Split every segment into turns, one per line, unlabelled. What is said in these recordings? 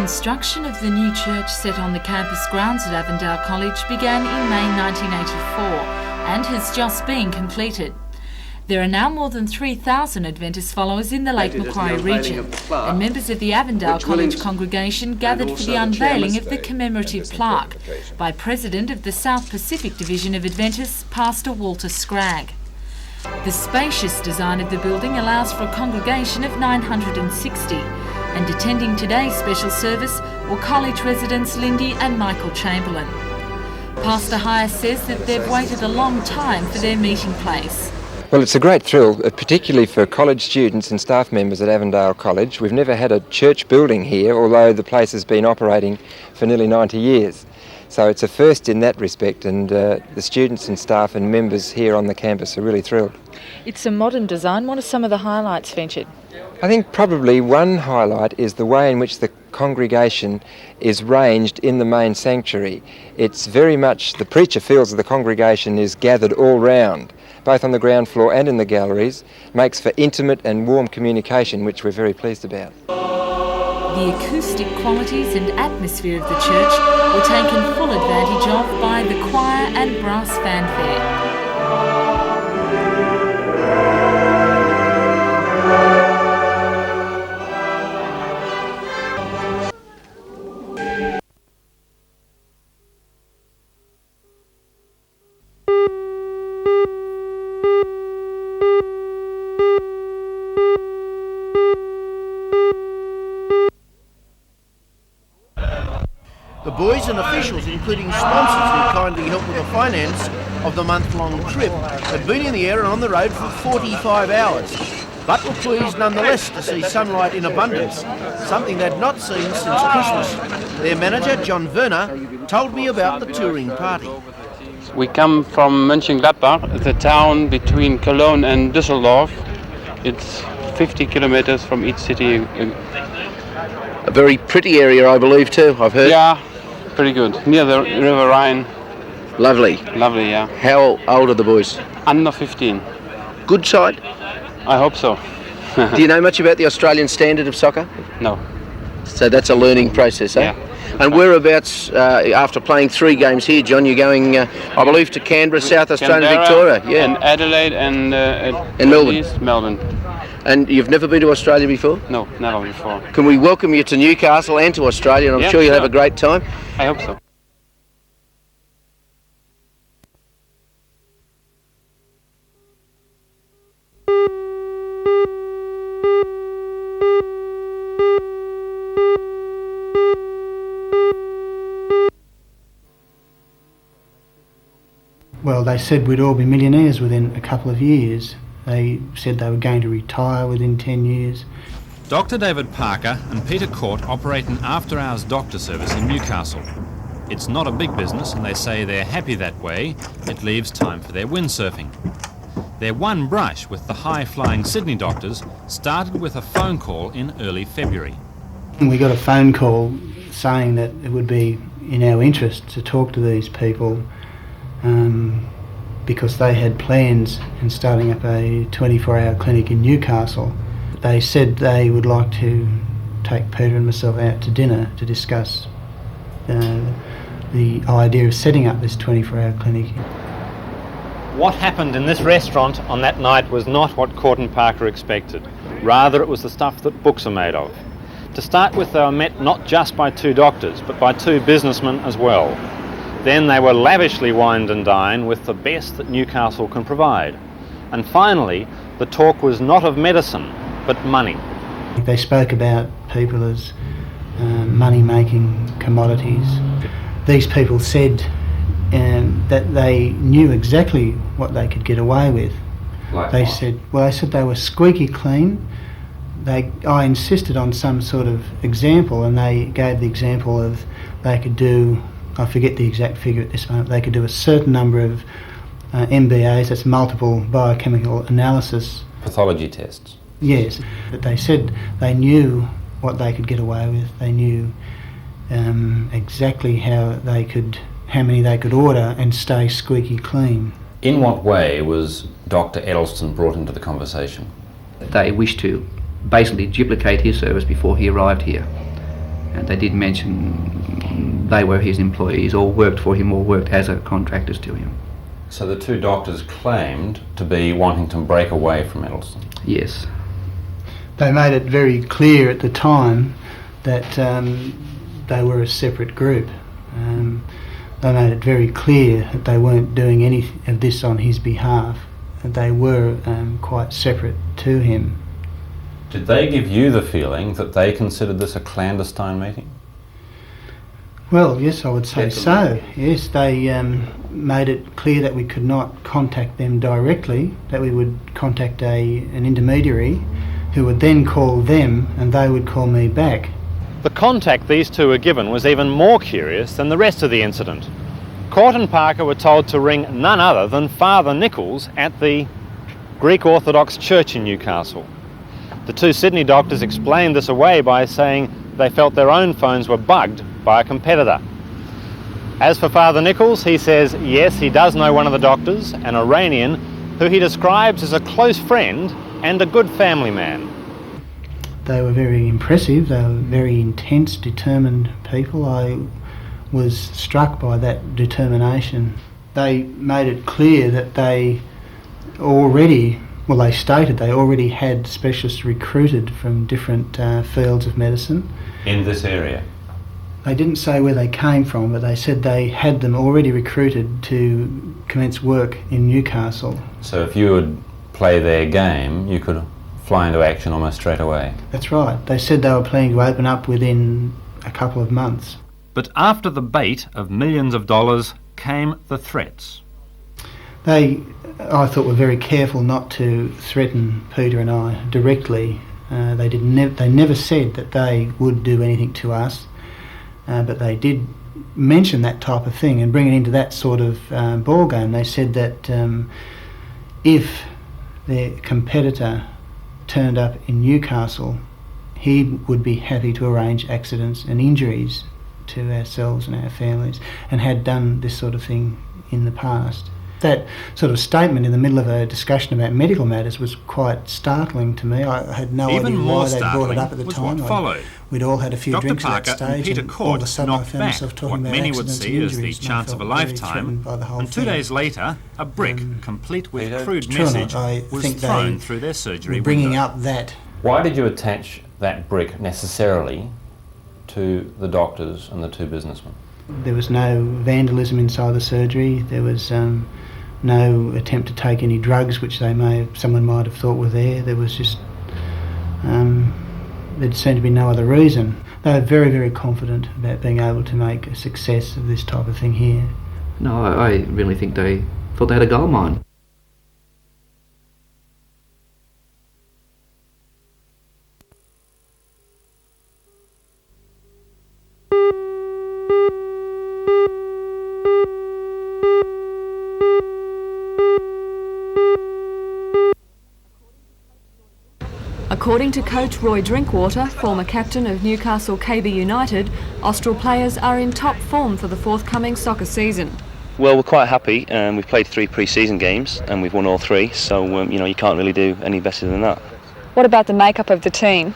Construction of the new church set on the campus grounds at Avondale College began in May 1984 and has just been completed. There are now more than 3,000 Adventist followers in the Lake Macquarie region, and members of the Avondale College congregation gathered for the unveiling of the commemorative plaque by President of the South Pacific Division of Adventists, Pastor Walter Scragg. The spacious design of the building allows for a congregation of 960, and attending today's special service were college residents Lindy and Michael Chamberlain. Pastor Hire says that they've waited a long time for their meeting place.
Well, it's a great thrill, particularly for college students and staff members at Avondale College. We've never had a church building here, although the place has been operating for nearly 90 years. So it's a first in that respect, and the students and staff and members here on the campus are really thrilled.
It's a modern design. What are some of the highlights featured?
I think probably one highlight is the way in which the congregation is ranged in the main sanctuary. It's very much, the preacher feels that the congregation is gathered all round, both on the ground floor and in the galleries, makes for intimate and warm communication, which we're very pleased about.
The acoustic qualities and atmosphere of the church were taken full advantage of by the choir and brass fanfare.
The boys and officials, including sponsors who kindly helped with the finance of the month-long trip, had been in the air and on the road for 45 hours, but were pleased nonetheless to see sunlight in abundance, something they'd not seen since Christmas. Their manager, John Werner, told me about the touring party.
We come from Mönchengladbach, the town between Cologne and Düsseldorf. It's 50 kilometers from each city.
A very pretty area, I believe, too, I've heard.
Yeah, pretty good. Near the River Rhine.
Lovely.
Lovely, yeah.
How old are the boys?
Under 15.
Good side?
I hope so.
Do you know much about the Australian standard of soccer?
No.
So that's a learning process, eh?
Yeah.
And whereabouts, after playing 3 games here, John, you're going, I believe, to Canberra, South Australia, Victoria? Yeah.
And Adelaide and Melbourne.
And you've never been to Australia before?
No, never before.
Can we welcome you to Newcastle and to Australia, and I'm sure you'll have a great time?
I hope so.
Well, they said we'd all be millionaires within a couple of years. They said they were going to retire within 10 years.
Dr. David Parker and Peter Court operate an after-hours doctor service in Newcastle. It's not a big business, and they say they're happy that way. It leaves time for their windsurfing. Their one brush with the high-flying Sydney doctors started with a phone call in early February.
We got a phone call saying that it would be in our interest to talk to these people because they had plans in starting up a 24-hour clinic in Newcastle. They said they would like to take Peter and myself out to dinner to discuss the idea of setting up this 24-hour clinic.
What happened in this restaurant on that night was not what Court and Parker expected. Rather, it was the stuff that books are made of. To start with, they were met not just by 2 doctors, but by 2 businessmen as well. Then they were lavishly wined and dined with the best that Newcastle can provide. And finally, the talk was not of medicine, but money.
They spoke about people as money-making commodities. These people said that they knew exactly what they could get away with. They said they were squeaky clean. I insisted on some sort of example, and they gave the example of they could do, I forget the exact figure at this moment, they could do a certain number of MBAs, that's multiple biochemical analysis.
Pathology tests.
Yes, but they said they knew what they could get away with. They knew exactly how many they could order and stay squeaky clean.
In what way was Dr. Edelson brought into the conversation?
They wished to basically duplicate his service before he arrived here. And they did mention they were his employees or worked for him or worked as a contractors to him.
So the two doctors claimed to be wanting to break away from Edelson?
Yes.
They made it very clear at the time that they were a separate group. They made it very clear that they weren't doing any of this on his behalf. They were quite separate to him.
Did they give you the feeling that they considered this a clandestine meeting?
Well, yes, I would say so. Yes, they made it clear that we could not contact them directly, that we would contact an intermediary who would then call them and they would call me back.
The contact these two were given was even more curious than the rest of the incident. Court and Parker were told to ring none other than Father Nichols at the Greek Orthodox Church in Newcastle. The two Sydney doctors explained this away by saying they felt their own phones were bugged by a competitor. As for Father Nichols, he says yes, he does know one of the doctors, an Iranian, who he describes as a close friend and a good family man.
They were very impressive, they were very intense, determined people. I was struck by that determination. They made it clear that they stated they already had specialists recruited from different fields of medicine.
In this area?
They didn't say where they came from, but they said they had them already recruited to commence work in Newcastle.
So if you would play their game, you could fly into action almost straight away?
That's right. They said they were planning to open up within a couple of months.
But after the bait of millions of dollars came the threats.
They, I thought, were very careful not to threaten Peter and I directly. They never said that they would do anything to us, but they did mention that type of thing and bring it into that sort of ball game. They said that if their competitor turned up in Newcastle, he would be happy to arrange accidents and injuries to ourselves and our families, and had done this sort of thing in the past. That sort of statement in the middle of a discussion about medical matters was quite startling to me. I had no idea why they brought it up at the time.
What followed.
We'd all had a few
Dr.
drinks
Parker
at that stage,
and Peter
all of a
Court
sudden I
knocked
found
back
myself talking
what
about
many would
accidents
see
and
as the
injuries, and I
chance of a
felt very
lifetime,
threatened by the whole
and 2
thing.
days later, a brick, complete with crude
True or not,
message,
I
was
think
thrown
they
through their surgery
were bringing
window.
up that.
Why did you attach that brick necessarily to the doctors and the two businessmen?
There was no vandalism inside the surgery. There was no attempt to take any drugs, which someone might have thought were there. There was just there seemed to be no other reason. They were very, very confident about being able to make a success of this type of thing here.
No, I really think they thought they had a gold mine.
According to coach Roy Drinkwater, former captain of Newcastle KB United, Austral players are in top form for the forthcoming soccer season.
Well, we're quite happy. We've played 3 pre-season games and we've won all 3, so you can't really do any better than that.
What about the makeup of the team?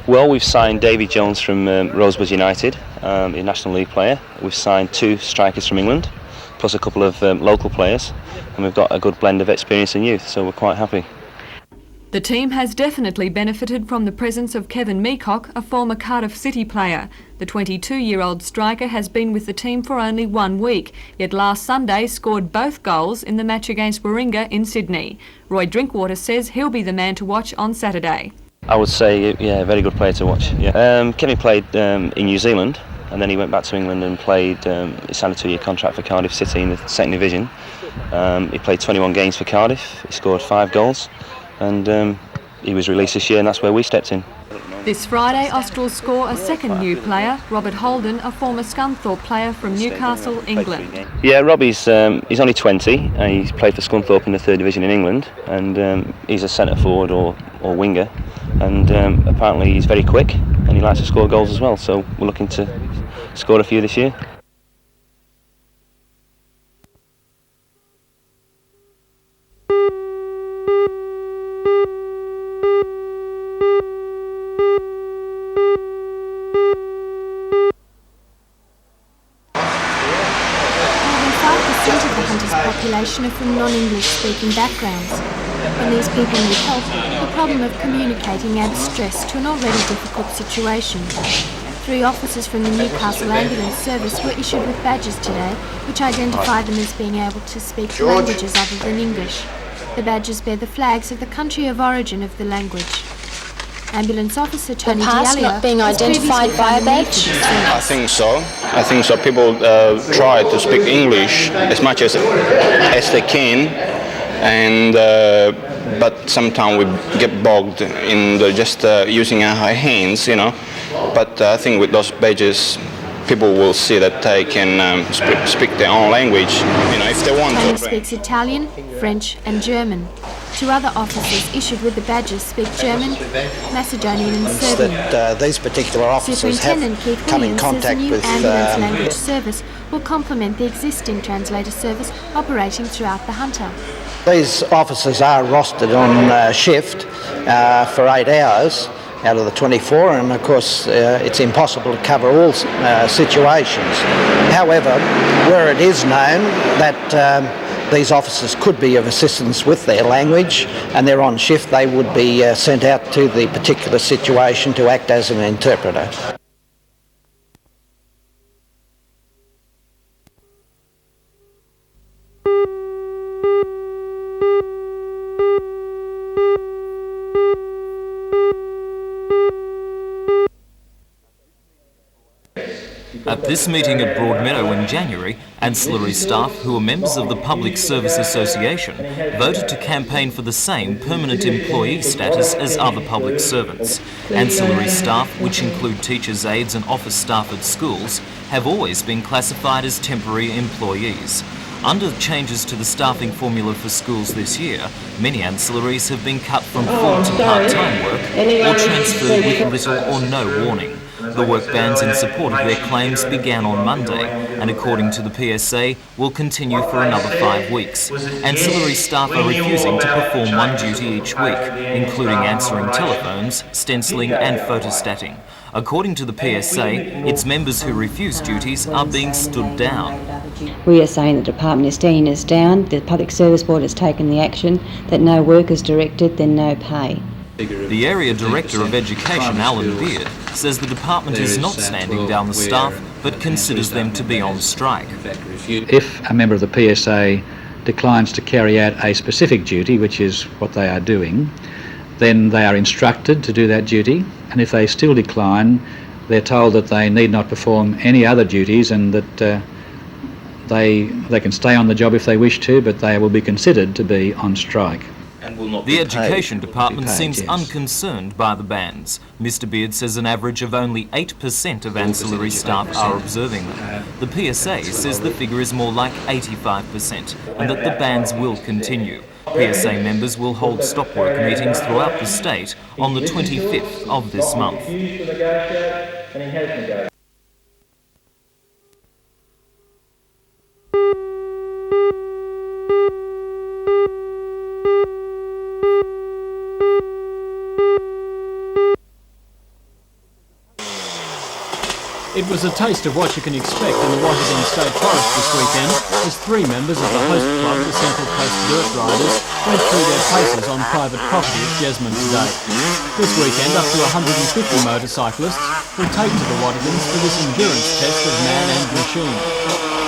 Well, we've signed Davy Jones from Rosebud United, a National League player. We've signed 2 strikers from England, plus a couple of local players, and we've got a good blend of experience and youth, so we're quite happy.
The team has definitely benefited from the presence of Kevin Meacock, a former Cardiff City player. The 22-year-old striker has been with the team for only 1 week, yet last Sunday scored both goals in the match against Warringah in Sydney. Roy Drinkwater says he'll be the man to watch on Saturday.
I would say, yeah, a very good player to watch. Yeah. Kevin played in New Zealand, and then he went back to England and played, he signed a 2-year contract for Cardiff City in the 2nd Division. He played 21 games for Cardiff, he scored 5 goals. And he was released this year, and that's where we stepped in.
This Friday, Austral score a second new player, Robert Holden, a former Scunthorpe player from Newcastle, England.
Yeah, Robbie's he's only 20, and he's played for Scunthorpe in the 3rd Division in England, and he's a centre forward or winger, and apparently he's very quick, and he likes to score goals as well, so we're looking to score a few this year.
congregation are from non-English speaking backgrounds. When these people need help, the problem of communicating adds stress to an already difficult situation. 3 officers from the Newcastle Ambulance Service were issued with badges today, which identify them as being able to speak languages other than English. The badges bear the flags of the country of origin of the language. Ambulance officer Tony Dialia
not being
has
identified
previously
by a
found the need
badge?
for this service.
I think so. People try to speak English as much as they can, and but sometimes we get bogged in just using our hands, you know. But I think with those badges, people will see that they can speak their own language, you know, if they want
Tony
to.
speaks Italian, French and German. 2 other officers issued with the badges speak German, Macedonian and Serbian.
That these particular officers have
Superintendent Keith
come in
Williams says the
contact
new
with
ambulance language service will complement the existing translator service operating throughout the Hunter.
These officers are rostered on shift for 8 hours out of the 24, and of course it's impossible to cover all situations. However, where it is known that these officers could be of assistance with their language and they're on shift, they would be sent out to the particular situation to act as an interpreter.
At this meeting at Broadmeadow in January, ancillary staff who are members of the Public Service Association voted to campaign for the same permanent employee status as other public servants. Ancillary staff, which include teachers' aides and office staff at schools, have always been classified as temporary employees. Under changes to the staffing formula for schools this year, many ancillaries have been cut from full to part-time work or transferred with little or no warning. The work bans in support of their claims began on Monday and, according to the PSA, will continue for another 5 weeks. Ancillary staff are refusing to perform one duty each week, including answering telephones, stenciling and photostatting. According to the PSA, its members who refuse duties are being stood down.
We are saying the department is standing us down. The Public Service Board has taken the action that no work is directed, then no pay.
The Area Director of Education, Alan Beard, says the department is not standing down the staff but considers them to be on strike.
If a member of the PSA declines to carry out a specific duty, which is what they are doing, then they are instructed to do that duty, and if they still decline, they're told that they need not perform any other duties and that they can stay on the job if they wish to, but they will be considered to be on strike.
The Education Department seems unconcerned by the bans. Mr Beard says an average of only 8% of ancillary staff are observing them. The PSA says the figure is more like 85% and that the bans will continue. PSA members will hold stop work meetings throughout the state on the 25th of this month.
It was a taste of what you can expect in the Washington State Forest this weekend as 3 members of the host club, the Central Coast Dirt Riders, went through their paces on private property at Jesmond today. This weekend, up to 150 motorcyclists will take to the Watergans for this endurance test of man and machine.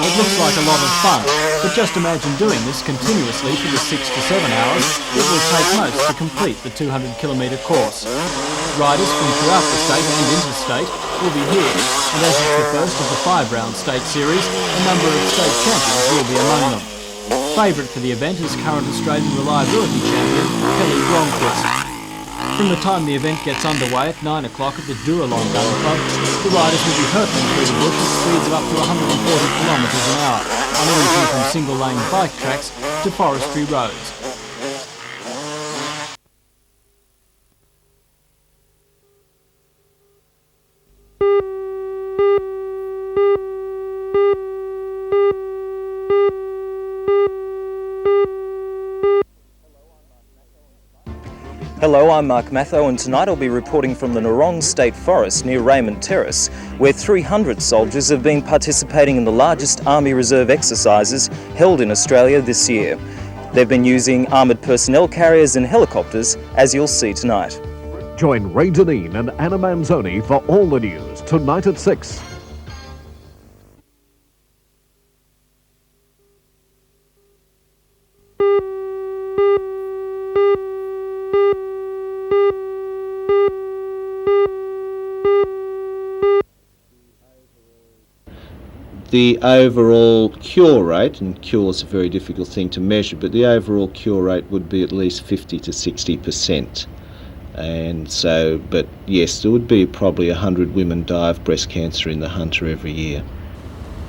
It looks like a lot of fun, but just imagine doing this continuously for the 6 to 7 hours it will take most to complete the 200-kilometre course. Riders from throughout the state and interstate will be here, and as it's the first of the 5-round state series, a number of state champions will be among them. Favourite for the event is current Australian reliability champion Kelly Blomqvist. From the time the event gets underway at 9 o'clock at the Duralong Gun Club, the riders will be hurtling through the bush at speeds of up to 140 kilometres an hour on everything from single-lane bike tracks to forestry roads.
Hello, I'm Mark Matho, and tonight I'll be reporting from the Narong State Forest near Raymond Terrace, where 300 soldiers have been participating in the largest Army Reserve exercises held in Australia this year. They've been using armoured personnel carriers and helicopters, as you'll see tonight.
Join Ray Deneen and Anna Manzoni for all the news tonight at 6.
The overall cure rate, and cure is a very difficult thing to measure, but the overall cure rate would be at least 50 to 60%. And so, but yes, there would be probably 100 women die of breast cancer in the Hunter every year.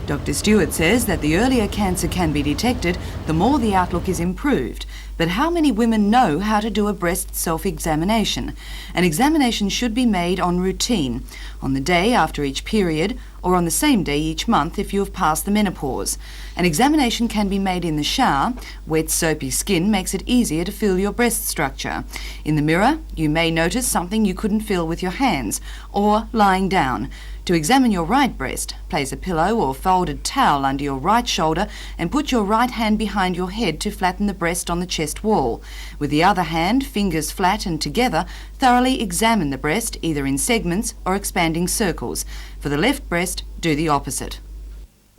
Dr. Stewart says that the earlier cancer can be detected, the more the outlook is improved. But how many women know how to do a breast self-examination? An examination should be made on routine, on the day after each period, or on the same day each month if you have passed the menopause. An examination can be made in the shower. Wet, soapy skin makes it easier to feel your breast structure. In the mirror, you may notice something you couldn't feel with your hands, or lying down. To examine your right breast, place a pillow or folded towel under your right shoulder and put your right hand behind your head to flatten the breast on the chest wall. With the other hand, fingers flat and together, thoroughly examine the breast, either in segments or expanding circles. For the left breast, do the opposite.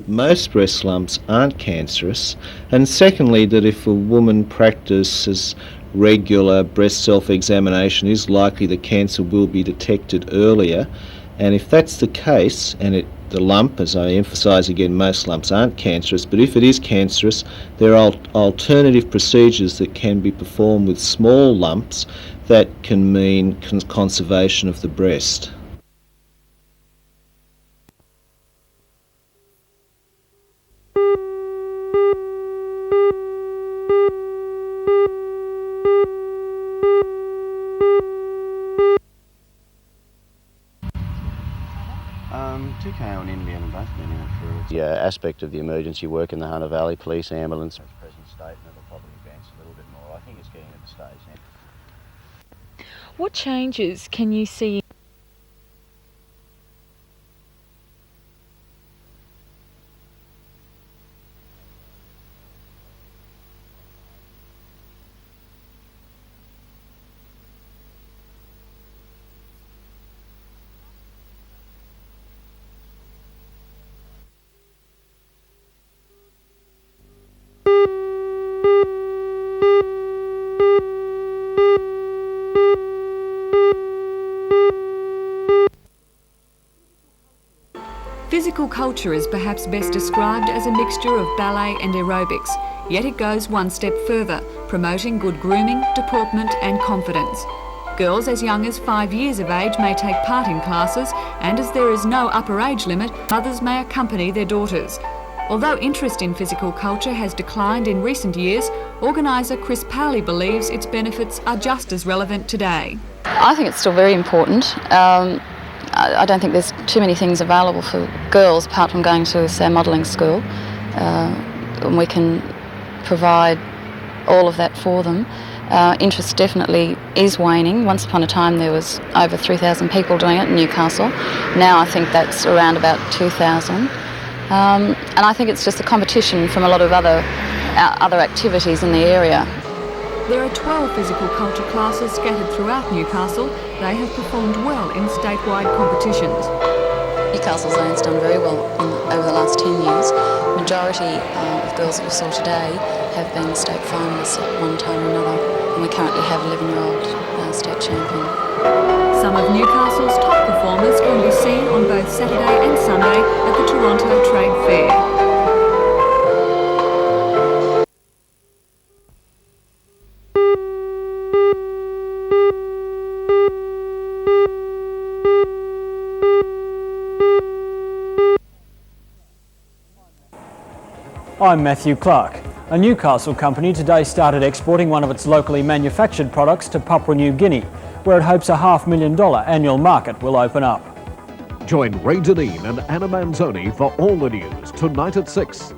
Most breast lumps aren't cancerous, and secondly, that if a woman practices regular breast self-examination, is likely the cancer will be detected earlier. And if that's the case, and the lump, as I emphasise again, most lumps aren't cancerous, but if it is cancerous, there are alternative procedures that can be performed with small lumps that can mean conservation of the breast.
TKO and NBN have both been in it for the aspect of the emergency work in the Hunter Valley, police, ambulance. Present state, and it'll probably advance a little bit more. I think it's getting at the stage now.
What changes can you see?
Physical culture is perhaps best described as a mixture of ballet and aerobics, yet it goes one step further, promoting good grooming, deportment and confidence. Girls as young as 5 years of age may take part in classes, and as there is no upper age limit, mothers may accompany their daughters. Although interest in physical culture has declined in recent years, organiser Chris Powley believes its benefits are just as relevant today.
I think it's still very important. I don't think there's too many things available for girls apart from going to, say, modelling school. And we can provide all of that for them. Interest definitely is waning. Once upon a time there was over 3,000 people doing it in Newcastle. Now I think that's around about 2,000. And I think it's just the competition from a lot of other activities in the area.
There are 12 physical culture classes scattered throughout Newcastle. They have performed well in statewide competitions.
Newcastle zone's done very well over the last 10 years. The majority of girls that we saw today have been state finalists at one time or another, and we currently have 11-year-old state champion.
Some of Newcastle's top performers can be seen on both Saturday and Sunday at the Toronto Trade Fair.
I'm Matthew Clark. A Newcastle company today started exporting one of its locally manufactured products to Papua New Guinea, where it hopes a $500,000 annual market will open up.
Join Ray Deneen and Anna Manzoni for all the news tonight at 6.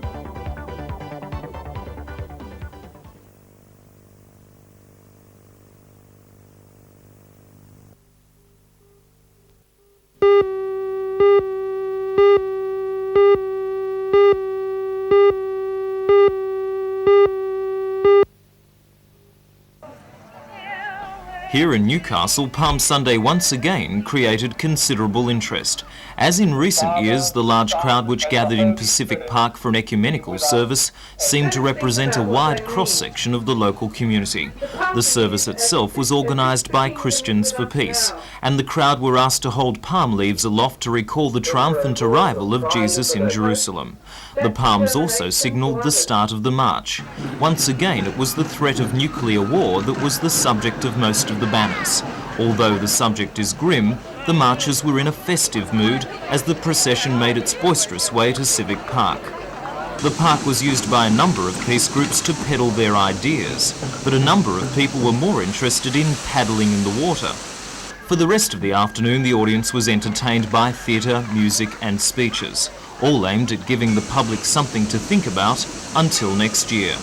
Here in Newcastle, Palm Sunday once again created considerable interest. As in recent years, the large crowd which gathered in Pacific Park for an ecumenical service seemed to represent a wide cross-section of the local community. The service itself was organised by Christians for Peace, and the crowd were asked to hold palm leaves aloft to recall the triumphant arrival of Jesus in Jerusalem. The palms also signalled the start of the march. Once again, it was the threat of nuclear war that was the subject of most of the banners. Although the subject is grim, the marchers were in a festive mood as the procession made its boisterous way to Civic Park. The park was used by a number of peace groups to peddle their ideas, but a number of people were more interested in paddling in the water. For the rest of the afternoon, the audience was entertained by theatre, music and speeches, all aimed at giving the public something to think about until next year.